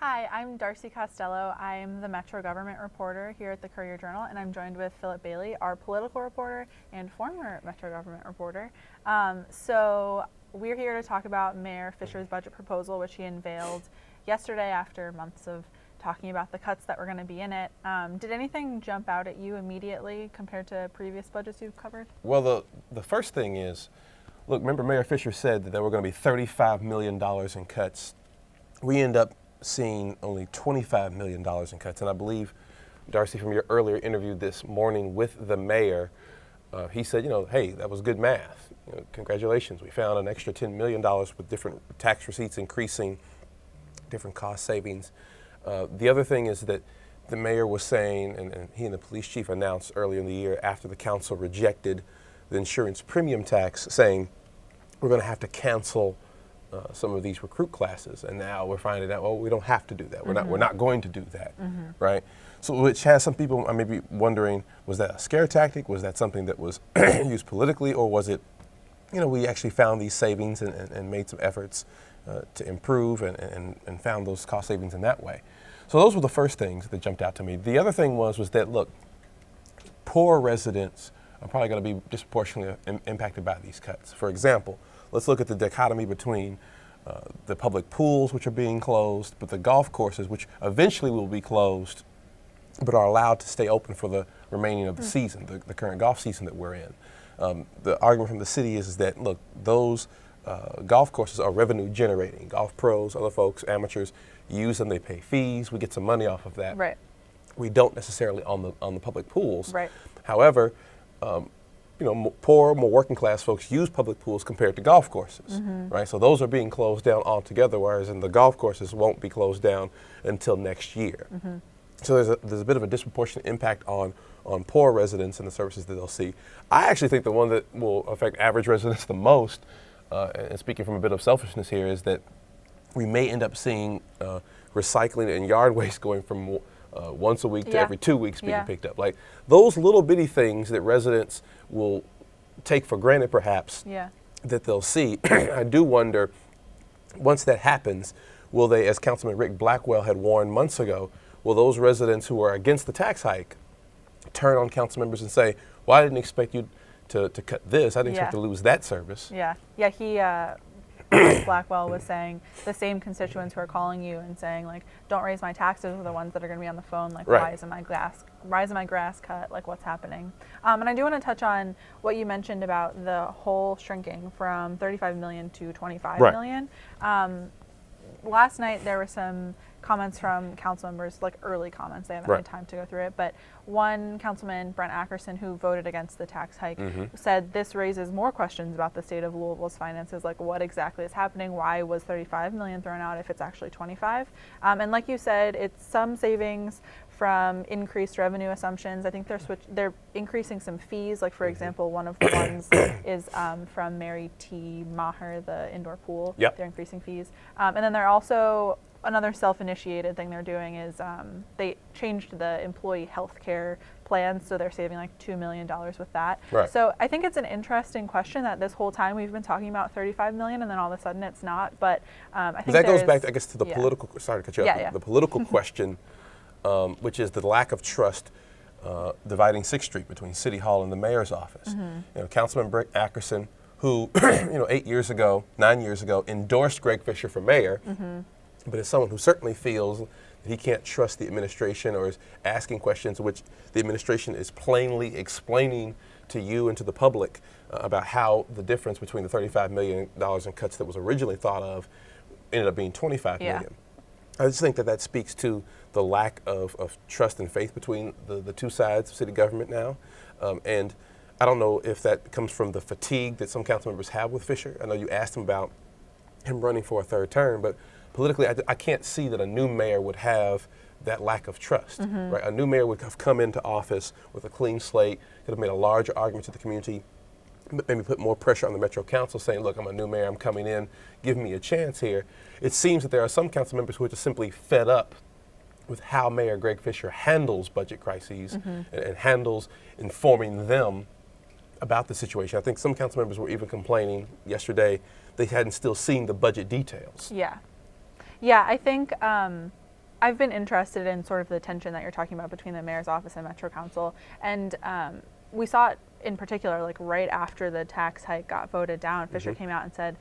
Hi, I'm Darcy Costello. I'm the Metro Government reporter here at the Courier-Journal, and I'm joined with Phillip Bailey, our political reporter and former Metro Government reporter. So we're here to talk about Mayor Fischer's budget proposal, which he unveiled yesterday after months of talking about the cuts that were going to be in it. Did anything jump out at you immediately compared to previous budgets you've covered? Well, the first thing is, look, remember Mayor Fischer said that there were going to be $35 million in cuts. We end up seeing only $25 million in cuts. And I believe, Darcy, from your earlier interview this morning with the mayor, he said, hey, that was good math. Congratulations. We found an extra $10 million with different tax receipts increasing, different cost savings. The other thing is that the mayor was saying, and he and the police chief announced earlier in the year after the council rejected the insurance premium tax, saying we're going to have to cancel some of these recruit classes, and now we're finding out, we don't have to do that. We're not going to do that, right? So, which has some people maybe wondering, was that a scare tactic? Was that something that was used politically, or was it, we actually found these savings and made some efforts to improve and found those cost savings in that way? So those were the first things that jumped out to me. The other thing was that, look, poor residents are probably going to be disproportionately impacted by these cuts. For example, let's look at the dichotomy between the public pools, which are being closed, but the golf courses, which eventually will be closed, but are allowed to stay open for the remaining of the season, the current golf season that we're in. The argument from the city is that, look, those golf courses are revenue generating. Golf pros, other folks, amateurs use them, they pay fees, we get some money off of that. Right. We don't necessarily on the public pools. Right. However, poor, more working class folks use public pools compared to golf courses, right? So those are being closed down altogether, whereas in the golf courses won't be closed down until next year. So there's a bit of a disproportionate impact on poor residents and the services that they'll see. I actually think the one that will affect average residents the most, and speaking from a bit of selfishness here, is that we may end up seeing recycling and yard waste going from once a week to every 2 weeks being picked up. Like those little bitty things that residents will take for granted perhaps that they'll see. I do wonder, once that happens, will they, as Councilman Rick Blackwell had warned months ago, will those residents who are against the tax hike turn on council members and say, well, I didn't expect you to cut this. I didn't expect to lose that service. He Rick Blackwell was saying the same constituents who are calling you and saying, like, don't raise my taxes are the ones that are going to be on the phone, like, why isn't my grass cut, like, what's happening? And I do want to touch on what you mentioned about the whole shrinking from 35 million to 25 million. Last night there were some comments from council members, like early comments, they haven't had time to go through it, but one councilman, Brent Ackerson, who voted against the tax hike, said this raises more questions about the state of Louisville's finances, like what exactly is happening, why was 35 million thrown out if it's actually 25? And like you said, it's some savings from increased revenue assumptions. I think they're increasing some fees, like for example, one of the ones is from Mary T. Maher, the indoor pool. They're increasing fees. And then they're also, another self-initiated thing they're doing is they changed the employee health care plans, so they're saving like $2 million with that. So I think it's an interesting question that this whole time we've been talking about 35 million and then all of a sudden it's not. But I think that goes back, I guess, to the political, sorry to cut you off, the political question, which is the lack of trust dividing 6th Street between City Hall and the mayor's office. Councilman Brent Ackerson, who 9 years ago, endorsed Greg Fischer for mayor, but as someone who certainly feels that he can't trust the administration or is asking questions which the administration is plainly explaining to you and to the public about how the difference between the $35 million in cuts that was originally thought of ended up being $25 million. I just think that speaks to the lack of trust and faith between the two sides of city government now. And I don't know if that comes from the fatigue that some council members have with Fischer. I know you asked him about him running for a third term, but politically, I can't see that a new mayor would have that lack of trust, right? A new mayor would have come into office with a clean slate, could have made a larger argument to the community, maybe put more pressure on the Metro Council saying, look, I'm a new mayor, I'm coming in, give me a chance here. It seems that there are some council members who are just simply fed up with how Mayor Greg Fischer handles budget crises and handles informing them about the situation. I think some council members were even complaining yesterday they hadn't still seen the budget details. Yeah, I think I've been interested in sort of the tension that you're talking about between the mayor's office and Metro Council, and we saw it in particular, like right after the tax hike got voted down. Fisher came out and said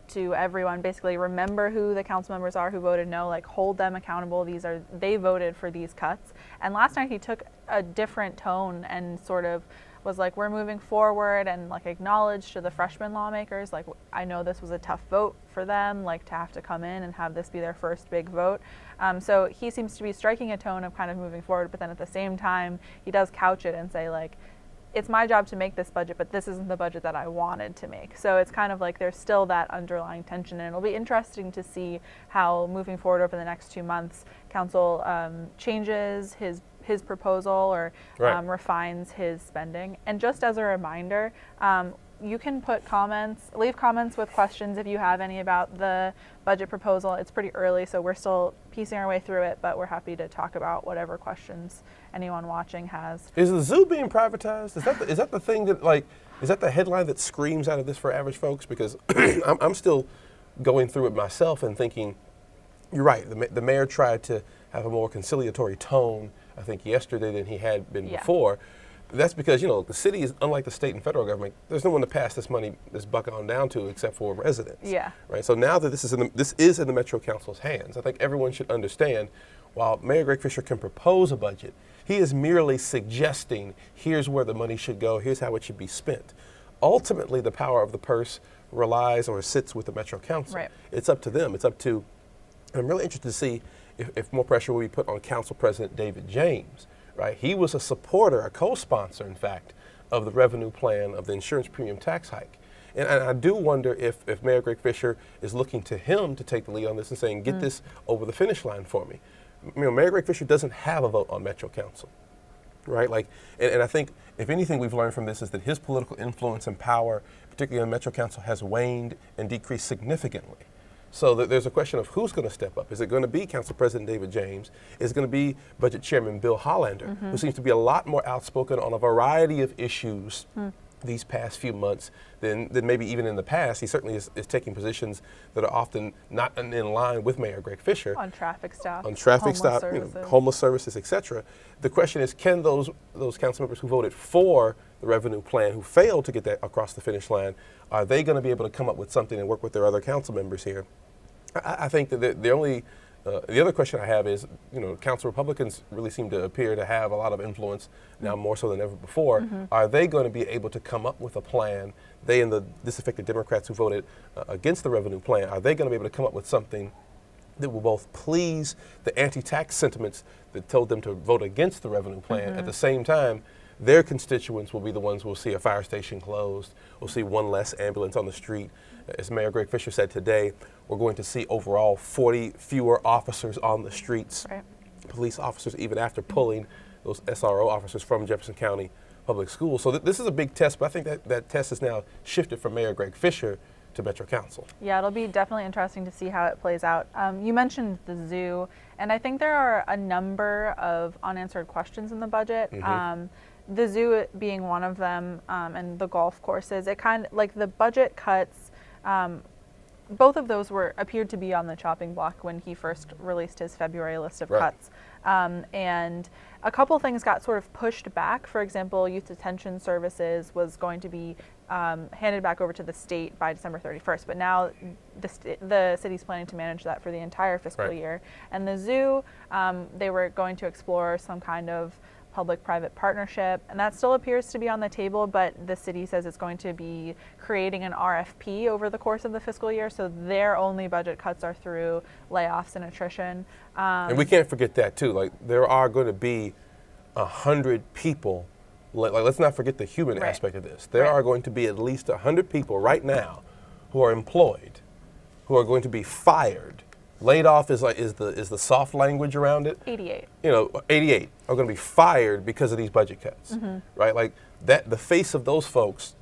to everyone, basically, remember who the council members are who voted no, like hold them accountable. They voted for these cuts. And last night he took a different tone and sort of was like, we're moving forward, and like acknowledged to the freshman lawmakers, like, I know this was a tough vote for them, like to have to come in and have this be their first big vote. So he seems to be striking a tone of kind of moving forward, but then at the same time, he does couch it and say like, it's my job to make this budget, but this isn't the budget that I wanted to make. So it's kind of like there's still that underlying tension, and it'll be interesting to see how moving forward over the next 2 months, council changes his proposal or refines his spending. And just as a reminder, you can leave comments with questions if you have any about the budget proposal. It's pretty early, so we're still piecing our way through it, but we're happy to talk about whatever questions anyone watching has. Is the zoo being privatized? Is that the thing that, like, is that the headline that screams out of this for average folks? Because I'm still going through it myself and thinking, you're right, the mayor tried to have a more conciliatory tone, I think, yesterday than he had been before. That's because, the city is unlike the state and federal government. There's no one to pass this buck on down to except for residents. Yeah. Right. So now that this is in the Metro Council's hands, I think everyone should understand, while Mayor Greg Fischer can propose a budget, he is merely suggesting, here's where the money should go, here's how it should be spent. Ultimately, the power of the purse relies or sits with the Metro Council. Right. It's up to them. I'm really interested to see if more pressure will be put on Council President David James. Right, he was a supporter, a co-sponsor, in fact, of the revenue plan of the insurance premium tax hike. And I do wonder if Mayor Greg Fischer is looking to him to take the lead on this and saying, get this over the finish line for me. Mayor Greg Fischer doesn't have a vote on Metro Council, right? Like, and I think, if anything we've learned from this is that his political influence and power, particularly on Metro Council, has waned and decreased significantly. So there's a question of who's going to step up. Is it going to be Council President David James? Is it going to be Budget Chairman Bill Hollander, who seems to be a lot more outspoken on a variety of issues these past few months than maybe even in the past? He certainly is taking positions that are often not in line with Mayor Greg Fischer. On traffic stop. Homeless services, etc. The question is, can those council members who voted for the revenue plan, who failed to get that across the finish line, are they going to be able to come up with something and work with their other council members here? I think that the other question I have is, Council Republicans really seem to appear to have a lot of influence now, more so than ever before. Are they going to be able to come up with a plan? They and the disaffected Democrats who voted against the revenue plan, are they going to be able to come up with something that will both please the anti-tax sentiments that told them to vote against the revenue plan, at the same time, their constituents will be the ones who will see a fire station closed, will see one less ambulance on the street. As Mayor Greg Fischer said today, we're going to see overall 40 fewer officers on the streets, police officers, even after pulling those SRO officers from Jefferson County Public Schools. So this is a big test, but I think that test has now shifted from Mayor Greg Fischer to Metro Council. Yeah, it'll be definitely interesting to see how it plays out. You mentioned the zoo, and I think there are a number of unanswered questions in the budget. The zoo being one of them, and the golf courses. It kind of like the budget cuts. Both of those appeared to be on the chopping block when he first released his February list of cuts. And a couple things got sort of pushed back. For example, youth detention services was going to be handed back over to the state by December 31st. But now the city's planning to manage that for the entire fiscal year. And the zoo, they were going to explore some kind of public-private partnership, and that still appears to be on the table, but the city says it's going to be creating an RFP over the course of the fiscal year, so their only budget cuts are through layoffs and attrition. And we can't forget that too, like there are going to be 100 people, like let's not forget the human aspect of this. There are going to be at least 100 people right now who are employed, who are going to be fired. Laid off is the soft language around it. 88. 88 are going to be fired because of these budget cuts, right? Like that, the face of those folks,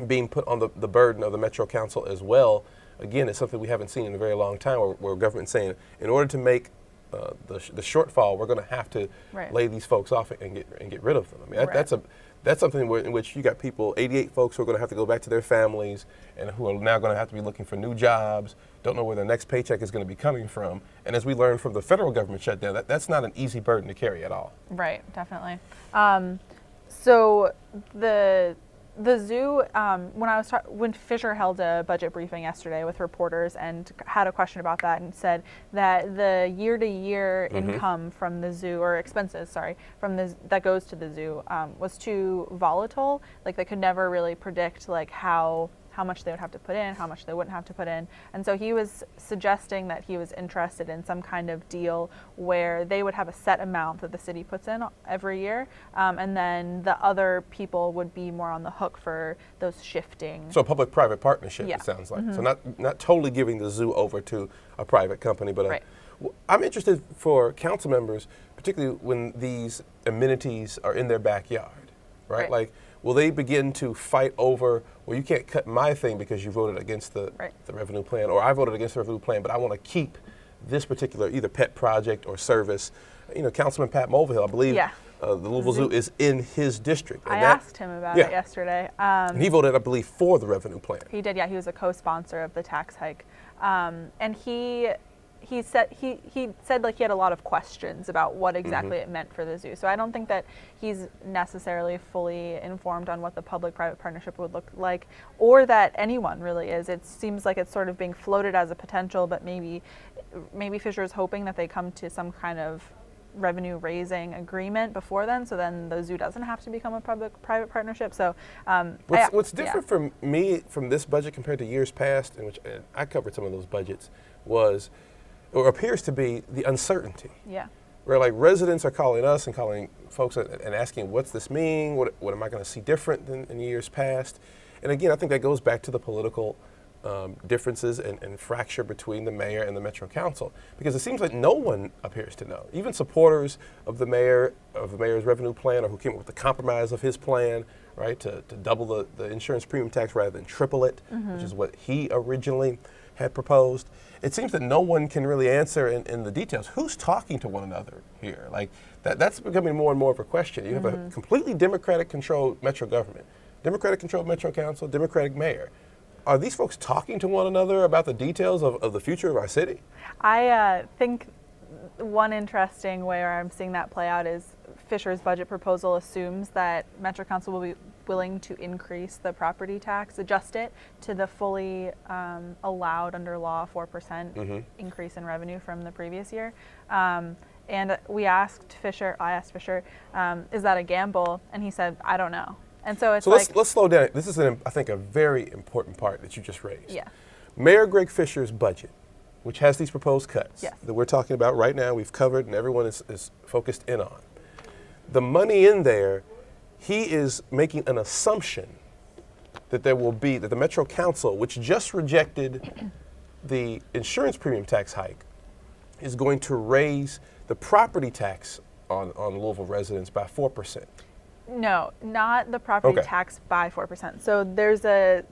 being put on the burden of the Metro Council as well. Again, it's something we haven't seen in a very long time, where government's saying, in order to make the shortfall, we're going to have to lay these folks off and get rid of them. I mean, that's something in which you got people, 88 folks who are going to have to go back to their families and who are now going to have to be looking for new jobs, don't know where their next paycheck is going to be coming from. And as we learned from the federal government shutdown, that's not an easy burden to carry at all. Right, definitely. So the zoo, when Fischer held a budget briefing yesterday with reporters and had a question about that and said that the year-to-year income from the zoo, or expenses, sorry, that goes to the zoo was too volatile. Like they could never really predict like how much they would have to put in, how much they wouldn't have to put in. And so he was suggesting that he was interested in some kind of deal where they would have a set amount that the city puts in every year, and then the other people would be more on the hook for those shifting. So a public-private partnership, it sounds like. So not totally giving the zoo over to a private company, but I'm interested for council members, particularly when these amenities are in their backyard, right? Like, will they begin to fight over, well, you can't cut my thing because you voted against the revenue plan, or I voted against the revenue plan, but I want to keep this particular either pet project or service. You know, Councilman Pat Mulvihill, I believe the Louisville Zoo is in his district. And I asked him about it yesterday. And he voted, I believe, for the revenue plan. He did, yeah. He was a co-sponsor of the tax hike. And he said like he had a lot of questions about what exactly it meant for the zoo. So I don't think that he's necessarily fully informed on what the public-private partnership would look like, or that anyone really is. It seems like it's sort of being floated as a potential, but maybe Fischer is hoping that they come to some kind of revenue raising agreement before then, so then the zoo doesn't have to become a public-private partnership. So what's different for me from this budget compared to years past, in which I covered some of those budgets, was, or appears to be, the uncertainty. Yeah. Where like residents are calling us and calling folks and asking, what's this mean? What am I going to see different than in years past? And again, I think that goes back to the political differences and fracture between the mayor and the Metro Council, because it seems like no one appears to know. Even supporters of the mayor's revenue plan, or who came up with the compromise of his plan, right, to double the insurance premium tax rather than triple it, which is what he originally had proposed. It seems that no one can really answer in the details. Who's talking to one another here? Like that's becoming more and more of a question. You have a completely Democratic-controlled Metro government, Democratic-controlled Metro Council, Democratic mayor. Are these folks talking to one another about the details of the future of our city? I think one interesting way where I'm seeing that play out is Fischer's budget proposal assumes that Metro Council will be willing to increase the property tax, adjust it to the fully allowed under law 4% increase in revenue from the previous year. And I asked Fischer, is that a gamble? And he said, I don't know. And so it's let's slow down. This is, I think, a very important part that you just raised. Yeah. Mayor Greg Fischer's budget, which has these proposed cuts that we're talking about right now, we've covered and everyone is focused in on. The money in there, he is making an assumption that that the Metro Council, which just rejected the insurance premium tax hike, is going to raise the property tax on Louisville residents by 4%. No, not the property tax by 4%. So there's a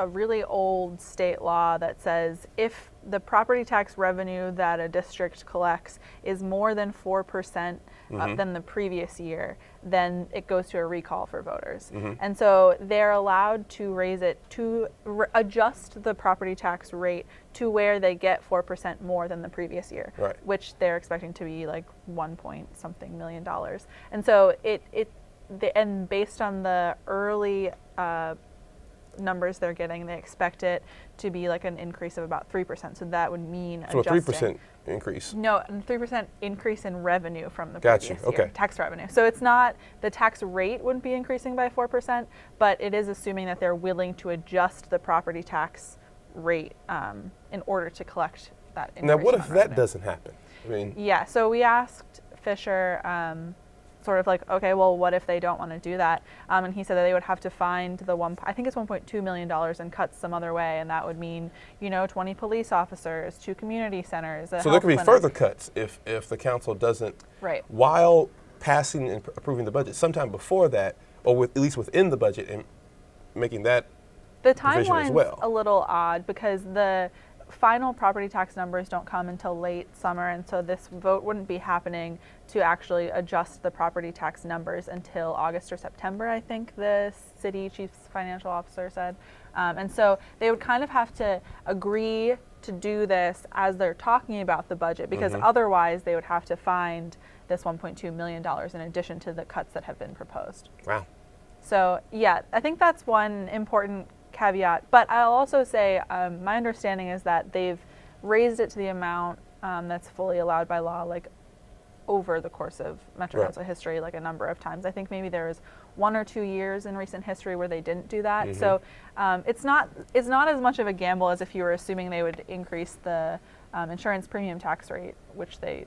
really old state law that says if the property tax revenue that a district collects is more than 4% than the previous year, then it goes to a recall for voters. And so they're allowed to raise it to adjust the property tax rate to where they get 4% more than the previous year, which they're expecting to be like $1.something million. And so and based on the early numbers they're getting, they expect it to be like an increase of about 3%. So that would mean adjusting. So a 3% increase? No, a 3% increase in revenue from the previous year. Okay. Tax revenue. So it's not, the tax rate wouldn't be increasing by 4%, but it is assuming that they're willing to adjust the property tax rate in order to collect that increase. Now, what if that doesn't happen? I mean, yeah, so we asked Fischer, sort of like, okay, well, what if they don't want to do that? And he said that they would have to find I think it's $1.2 million and cut some other way, and that would mean, 20 police officers, 2 community centers, so there could be further cuts if the council doesn't, while passing and approving the budget, sometime before that, or at least within the budget, and making that the provision as timeline's well. A little odd because the final property tax numbers don't come until late summer, and so this vote wouldn't be happening to actually adjust the property tax numbers until August or September, I think the city chief's financial officer said. And so they would kind of have to agree to do this as they're talking about the budget, because otherwise they would have to find this $1.2 million in addition to the cuts that have been proposed. Wow. So yeah, I think that's one important caveat. But I'll also say my understanding is that they've raised it to the amount that's fully allowed by law, like over the course of Metro Council history, like a number of times. I think maybe there was 1 or 2 years in recent history where they didn't do that. So it's not as much of a gamble as if you were assuming they would increase the insurance premium tax rate, which they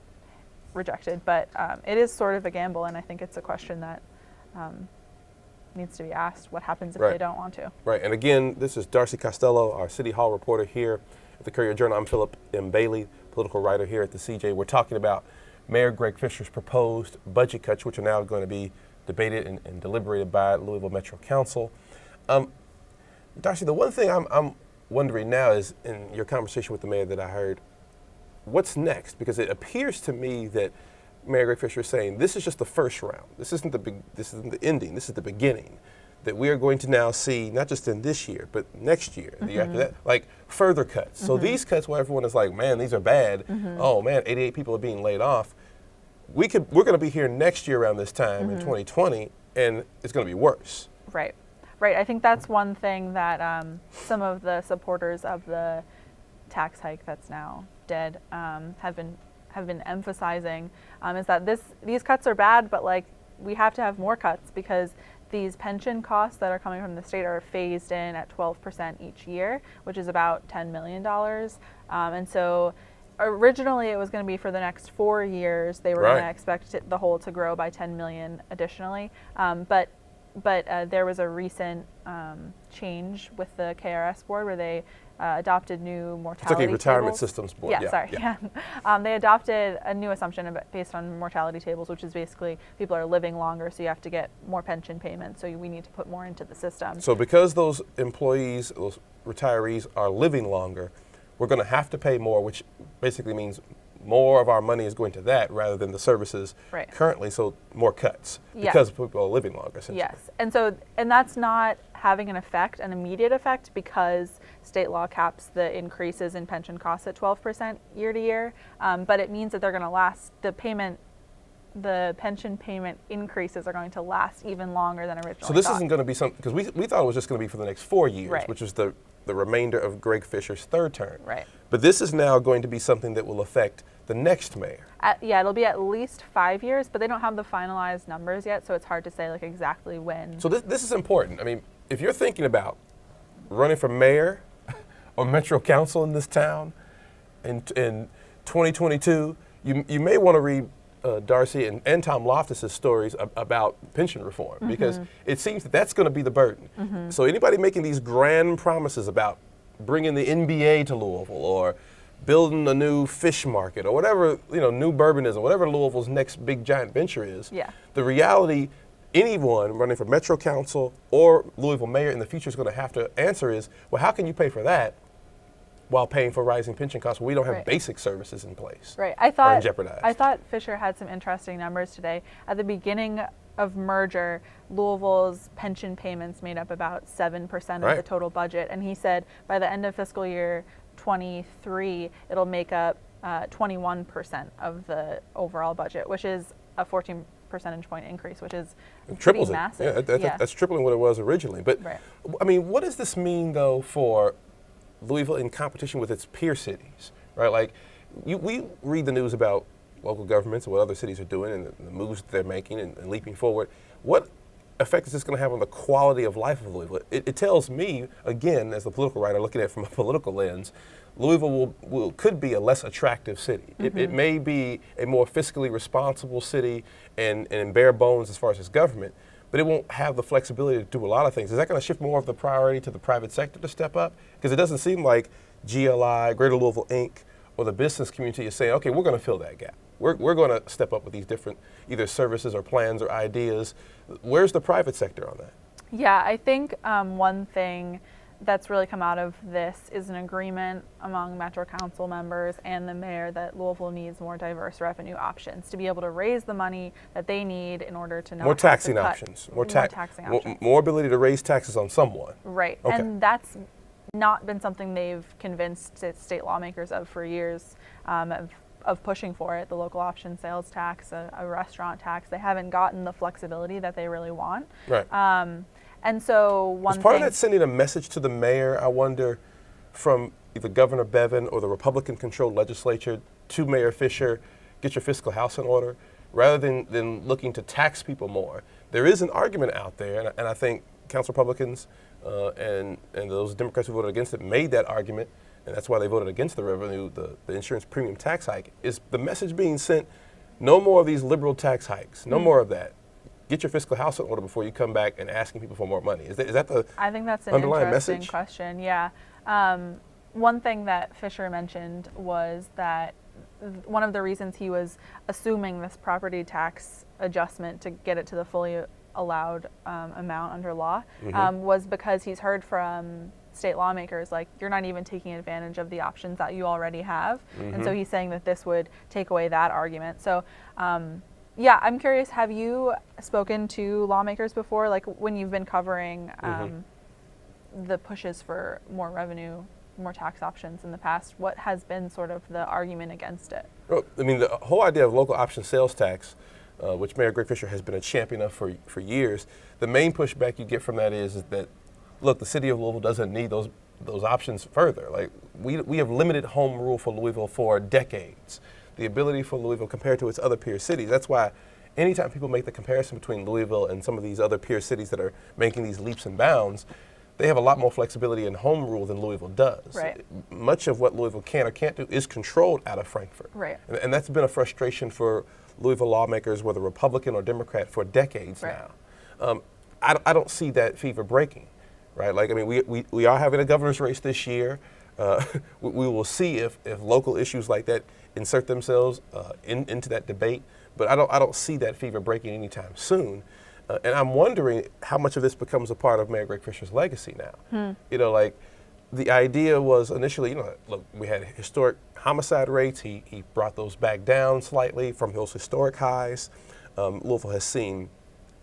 rejected. But it is sort of a gamble, and I think it's a question that needs to be asked. What happens if they don't want to? Right. And again, this is Darcy Costello, our City Hall reporter here at the Courier-Journal. I'm Phillip M. Bailey, political writer here at the CJ. We're talking about Mayor Greg Fischer's proposed budget cuts, which are now going to be debated and deliberated by Louisville Metro Council. Darcy, the one thing I'm wondering now is, in your conversation with the mayor that I heard, what's next? Because it appears to me that Mayor Greg Fischer is saying this is just the first round. This isn't the ending. This is the beginning. That we are going to now see, not just in this year, but next year, the year after that, like further cuts. So these cuts where everyone is like, man, these are bad. Oh man, 88 people are being laid off. We're going to be here next year around this time in 2020, and it's going to be worse. Right. I think that's one thing that some of the supporters of the tax hike that's now dead have been emphasizing, is that these cuts are bad, but like we have to have more cuts because these pension costs that are coming from the state are phased in at 12% each year, which is about $10 million. And so originally it was going to be for the next 4 years. They were going to expect the whole to grow by 10 million additionally. But there was a recent change with the KRS board where they adopted new mortality It's like a retirement tables. systems board. They adopted a new assumption based on mortality tables, which is basically people are living longer, so you have to get more pension payments, so we need to put more into the system. So because those employees, those retirees are living longer, we're going to have to pay more, which basically means more of our money is going to that rather than the services currently, so more cuts because people are living longer, essentially. Yes, and that's not having an immediate effect, because state law caps the increases in pension costs at 12% year to year, but it means that they're going to last, the pension payment increases are going to last even longer than originally So this thought. isn't going to be something, because we thought it was just going to be for the next 4 years, which is the remainder of Greg Fischer's third term. But this is now going to be something that will affect the next mayor. It'll be at least 5 years, but they don't have the finalized numbers yet, so it's hard to say like exactly when. So this is important. I mean, if you're thinking about running for mayor or Metro Council in this town in 2022, you may want to read Darcy and Tom Loftus's stories about pension reform, because it seems that that's going to be the burden. So anybody making these grand promises about bringing the NBA to Louisville or building a new fish market or whatever, new bourbonism, whatever Louisville's next big giant venture is, the reality anyone running for Metro Council or Louisville mayor in the future is going to have to answer is, well, how can you pay for that while paying for rising pension costs when we don't have basic services in place? I thought jeopardized. I thought Fischer had some interesting numbers today. At the beginning of merger, Louisville's pension payments made up about 7% of the total budget, and he said by the end of fiscal year 23, it'll make up 21% of the overall budget, which is a 14 percentage point increase, which is pretty massive. That's tripling what it was originally. But I mean, what does this mean though for Louisville in competition with its peer cities, right? Like we read the news about local governments and what other cities are doing and the moves that they're making and leaping forward. What effect is this going to have on the quality of life of Louisville? It tells me, again, as the political writer looking at it from a political lens, Louisville could be a less attractive city. It may be a more fiscally responsible city and in bare bones as far as its government, but it won't have the flexibility to do a lot of things. Is that going to shift more of the priority to the private sector to step up? Because it doesn't seem like GLI, Greater Louisville Inc., or the business community is saying, okay, we're going to fill that gap. We're going to step up with these different either services or plans or ideas. Where's the private sector on that? Yeah, I think one thing that's really come out of this is an agreement among Metro Council members and the mayor that Louisville needs more diverse revenue options to be able to raise the money that they need in order to not more have taxing to cut options, more taxing options. more ability to raise taxes on someone. Right, Okay. and that's not been something they've convinced state lawmakers of for years, of pushing for it. The local option sales tax, a restaurant tax, they haven't gotten the flexibility that they really want. Right. And so Was part of that sending a message to the mayor, I wonder, from either Governor Bevin or the Republican-controlled legislature to Mayor Fischer, get your fiscal house in order, rather than looking to tax people more? There is an argument out there, and I think Council Republicans and those Democrats who voted against it made that argument, and that's why they voted against the revenue, the insurance premium tax hike. Is the message being sent, no more of these liberal tax hikes, no more of that? Get your fiscal house in order before you come back and asking people for more money. Is that the I think that's an underlying interesting message? question. Yeah. One thing that Fischer mentioned was that one of the reasons he was assuming this property tax adjustment to get it to the fully allowed amount under law was because he's heard from state lawmakers like, you're not even taking advantage of the options that you already have. And so he's saying that this would take away that argument. So yeah, I'm curious, have you spoken to lawmakers before, like when you've been covering the pushes for more revenue, more tax options in the past? What has been sort of the argument against it? Well, I mean, the whole idea of local option sales tax, which Mayor Greg Fischer has been a champion of for years, the main pushback you get from that is that, look, the city of Louisville doesn't need those options further. Like, we have limited home rule for Louisville for decades. The ability for Louisville compared to its other peer cities. That's why anytime people make the comparison between Louisville and some of these other peer cities that are making these leaps and bounds, they have a lot more flexibility in home rule than Louisville does. Right. Much of what Louisville can or can't do is controlled out of Frankfort. Right. And that's been a frustration for Louisville lawmakers, whether Republican or Democrat, for decades Right. now. I don't see that fever breaking, right? Like, I mean, we are having a governor's race this year. We will see if local issues like that insert themselves into that debate, but I don't see that fever breaking anytime soon. And I'm wondering how much of this becomes a part of Mayor Greg Fischer's legacy now. You know, like, the idea was initially, you know, look, we had historic homicide rates. He brought those back down slightly from those historic highs. Louisville has seen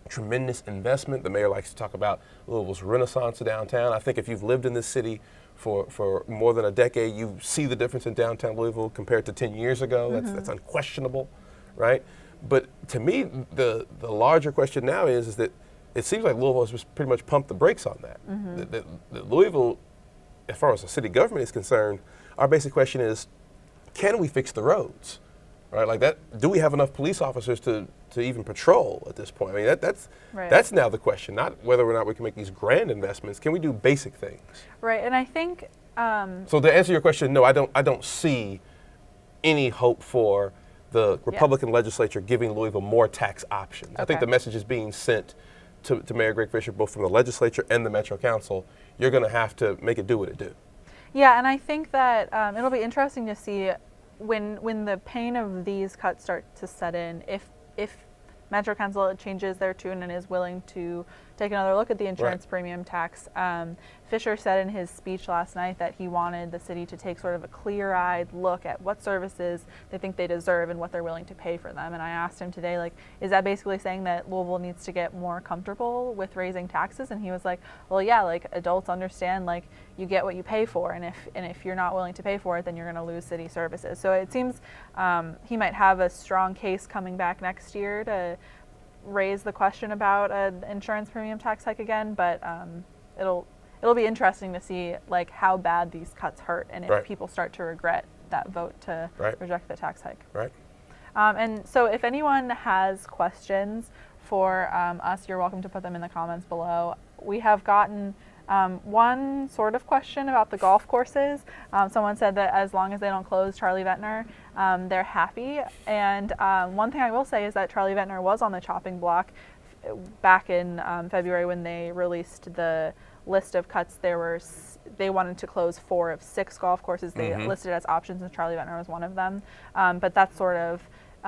tremendous investment. The mayor likes to talk about Louisville's renaissance downtown. I think if you've lived in this city for more than a decade, you see the difference in downtown Louisville compared to 10 years ago. That's unquestionable, right? But to me, the larger question now is that it seems like Louisville has just pretty much pumped the brakes on that. That Louisville, as far as the city government is concerned, our basic question is, can we fix the roads? Right, like that. Do we have enough police officers to even patrol at this point? I mean, that's now the question, not whether or not we can make these grand investments. Can we do basic things? Right, and I think. So to answer your question, no, I don't see any hope for the Republican legislature giving Louisville more tax options. I think the message is being sent to Mayor Greg Fischer, both from the legislature and the Metro Council. You're going to have to make it do what it do. Yeah, and I think that it'll be interesting to see when the pain of these cuts start to set in, if Metro Council changes their tune and is willing to take another look at the insurance premium tax. Fischer said in his speech last night that he wanted the city to take sort of a clear-eyed look at what services they think they deserve and what they're willing to pay for them. And I asked him today, like, is that basically saying that Louisville needs to get more comfortable with raising taxes? And he was like, well, yeah, like, adults understand, like, you get what you pay for, and if you're not willing to pay for it, then you're going to lose city services. So it seems he might have a strong case coming back next year to raise the question about an insurance premium tax hike again, but it'll be interesting to see, like, how bad these cuts hurt and if people start to regret that vote to reject the tax hike. Right. And so if anyone has questions for us, you're welcome to put them in the comments below. We have gotten one sort of question about the golf courses. Someone said that as long as they don't close Charlie Ventnor, they're happy. And one thing I will say is that Charlie Ventnor was on the chopping block back in February when they released the list of cuts. They wanted to close 4 of 6 golf courses they listed as options, and Charlie Ventnor was one of them. But that's sort of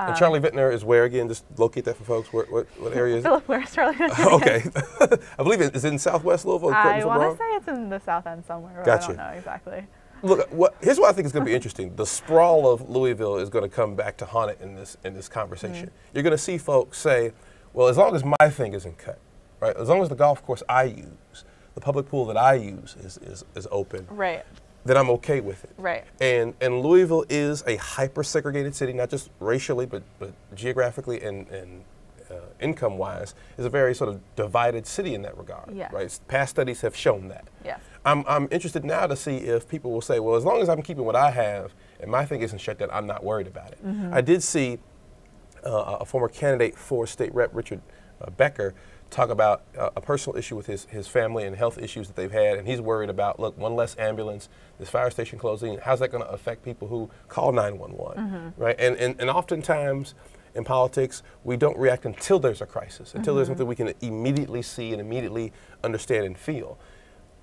And Charlie Vintner is where again? Just locate that for folks. What area is it? Phillip, where's Charlie Vintner? Okay. I believe it is in Southwest Louisville. I want to say it's in the South End somewhere, but Gotcha. I don't know exactly. Look, here's what I think is going to be interesting. The sprawl of Louisville is going to come back to haunt it in this conversation. Mm-hmm. You're going to see folks say, well, as long as my thing isn't cut, right? As long as the golf course I use, the public pool that I use is open. Right. Then I'm okay with it. Right. And Louisville is a hyper-segregated city, not just racially, but geographically and income-wise, is a very sort of divided city in that regard. Yes. Right. Past studies have shown that. Yes. I'm interested now to see if people will say, well, as long as I'm keeping what I have and my thing isn't shut down, I'm not worried about it. Mm-hmm. I did see a former candidate for state rep, Richard Becker, talk about a personal issue with his family and health issues that they've had, and he's worried about, look, one less ambulance, this fire station closing, how's that going to affect people who call 911, mm-hmm. right? And oftentimes in politics, we don't react until there's a crisis, until mm-hmm. there's something we can immediately see and immediately understand and feel.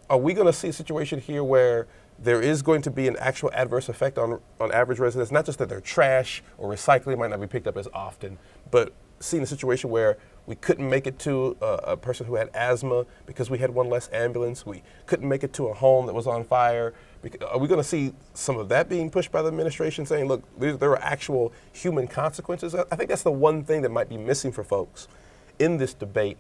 Are we going to see a situation here where there is going to be an actual adverse effect on average residents, not just that their trash or recycling might not be picked up as often, but seeing a situation where we couldn't make it to a person who had asthma because we had one less ambulance. We couldn't make it to a home that was on fire. Are we going to see some of that being pushed by the administration saying, look, there are actual human consequences? I think that's the one thing that might be missing for folks in this debate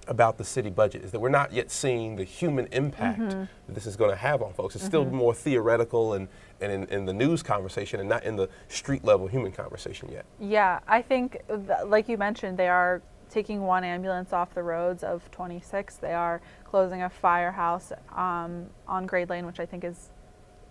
about the city budget, is that we're not yet seeing the human impact mm-hmm. that this is going to have on folks. It's mm-hmm. still more theoretical and in the news conversation and not in the street level human conversation yet. Yeah, I think, like you mentioned, they are taking one ambulance off the roads of 26. They are closing a firehouse on Grade Lane, which I think is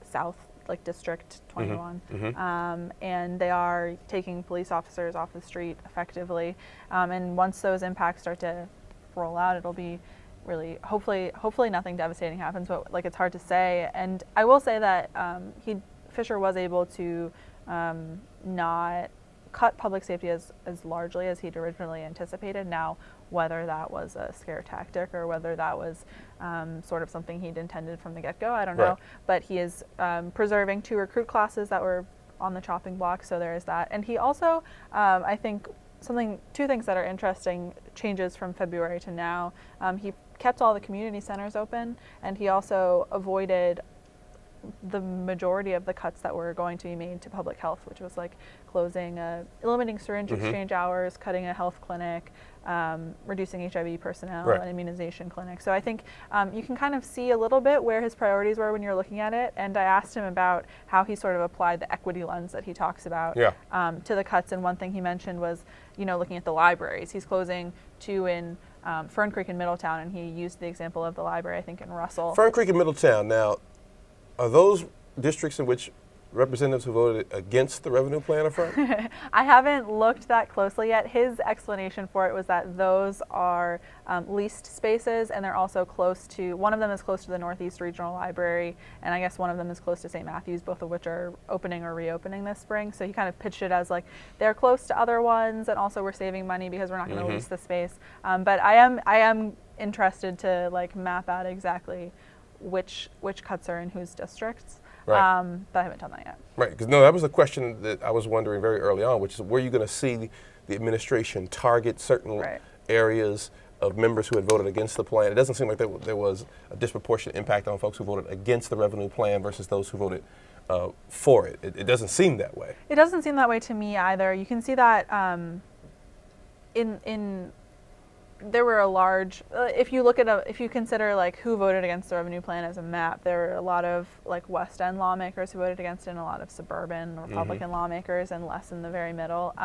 south, like District 21. Mm-hmm. Mm-hmm. And they are taking police officers off the street effectively. And once those impacts start to roll out, it'll be really, hopefully nothing devastating happens, but like it's hard to say. And I will say that Fischer was able to not cut public safety as largely as he'd originally anticipated. Now, whether that was a scare tactic or whether that was sort of something he'd intended from the get-go, I don't know. Right. But he is preserving 2 recruit classes that were on the chopping block, so there is that. And he also, I think, 2 things that are interesting changes from February to now. He kept all the community centers open, and he also avoided the majority of the cuts that were going to be made to public health, which was like limiting syringe mm-hmm. exchange hours, cutting a health clinic, reducing HIV personnel, right. and immunization clinics. So I think you can kind of see a little bit where his priorities were when you're looking at it. And I asked him about how he sort of applied the equity lens that he talks about to the cuts. And one thing he mentioned was, looking at the libraries. He's closing 2 in Fern Creek and Middletown, and he used the example of the library, I think, in Russell. Fern Creek and Middletown. Now, are those districts in which representatives who voted against the revenue plan are from? I haven't looked that closely yet. His explanation for it was that those are leased spaces, and they're also close to, one of them is close to the Northeast Regional Library, and I guess one of them is close to St. Matthews, both of which are opening or reopening this spring. So he kind of pitched it as like, they're close to other ones, and also we're saving money because we're not going to mm-hmm. lease the space. But I am interested to like map out exactly which cuts are in whose districts. Right. But I haven't done that yet. Right, because that was a question that I was wondering very early on, which is were you going to see the administration target certain right. areas of members who had voted against the plan? It doesn't seem like there was a disproportionate impact on folks who voted against the revenue plan versus those who voted for it. It doesn't seem that way. It doesn't seem that way to me either. You can see that there were a large, if you consider like who voted against the revenue plan as a map, there were a lot of like West End lawmakers who voted against it, and a lot of suburban Republican mm-hmm. lawmakers, and less in the very middle.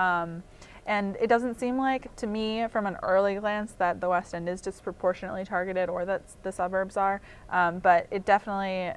And it doesn't seem like, to me, from an early glance, that the West End is disproportionately targeted or that the suburbs are, but it definitely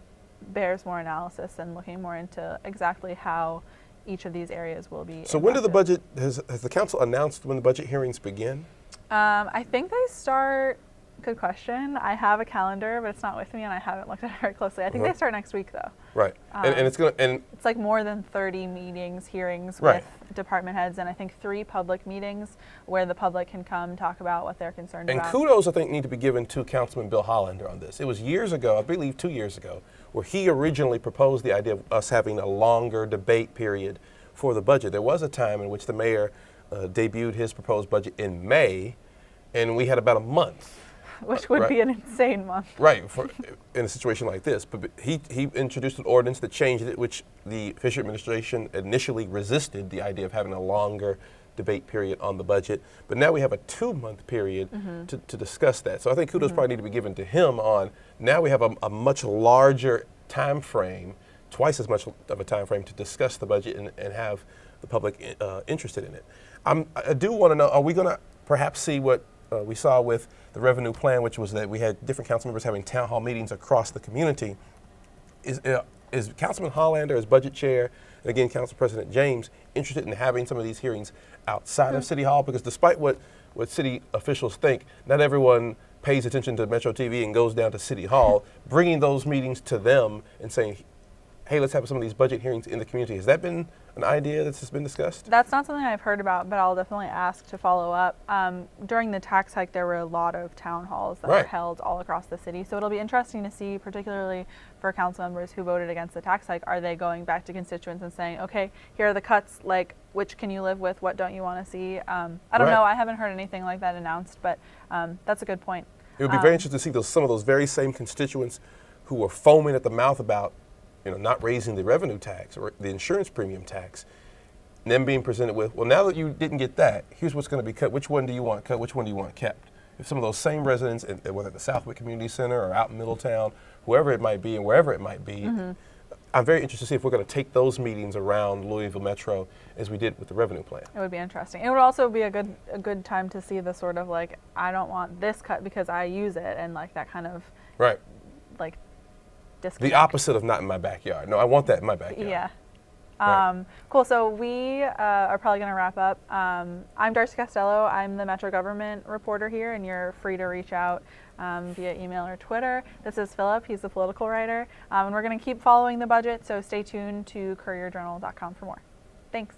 bears more analysis and looking more into exactly how each of these areas will be So impacted. has the council announced when the budget hearings begin? I think they start, good question. I have a calendar, but it's not with me, and I haven't looked at it very closely. I think uh-huh. they start next week, though. Right, and it's it's like more than 30 meetings, hearings right. with department heads, and I think 3 public meetings where the public can come talk about what they're concerned about. And kudos, I think, need to be given to Councilman Bill Hollander on this. It was years ago, I believe 2 years ago, where he originally proposed the idea of us having a longer debate period for the budget. There was a time in which the mayor debuted his proposed budget in May, and we had about a month. Which would be an insane month. Right, in a situation like this. But he introduced an ordinance that changed it, which the Fischer administration initially resisted the idea of having a longer debate period on the budget. But now we have a 2-month period to discuss that. So I think kudos probably need to be given to him on, now we have a much larger time frame, twice as much of a time frame to discuss the budget and have the public interested in it. I do want to know, are we going to perhaps see what we saw with the revenue plan, which was that we had different council members having town hall meetings across the community? Is Councilman Hollander, as budget chair, and again, Council President James, interested in having some of these hearings outside of City Hall? Because despite what city officials think, not everyone pays attention to Metro TV and goes down to City Hall. Bringing those meetings to them and saying, hey, let's have some of these budget hearings in the community. Has that been an idea that's been discussed? That's not something I've heard about, but I'll definitely ask to follow up. During the tax hike, there were a lot of town halls that were held all across the city. So it'll be interesting to see, particularly for council members who voted against the tax hike, are they going back to constituents and saying, okay, here are the cuts, like, which can you live with, what don't you want to see? I don't know, I haven't heard anything like that announced, but that's a good point. It would be very interesting to see some of those very same constituents who were foaming at the mouth about not raising the revenue tax or the insurance premium tax, and then being presented with, well, now that you didn't get that, here's what's going to be cut. Which one do you want cut? Which one do you want kept? If some of those same residents, whether at the Southwick Community Center or out in Middletown, whoever it might be and wherever it might be, I'm very interested to see if we're going to take those meetings around Louisville Metro as we did with the revenue plan. It would be interesting. It would also be a good time to see the sort of like, I don't want this cut because I use it, and like that kind of like disconnect. The opposite of not in my backyard. No, I want that in my backyard. Yeah. Cool. So we are probably going to wrap up. I'm Darcy Costello. I'm the Metro Government reporter here, and you're free to reach out via email or Twitter. This is Phillip. He's the political writer. And we're going to keep following the budget, so stay tuned to Courier-Journal.com for more. Thanks.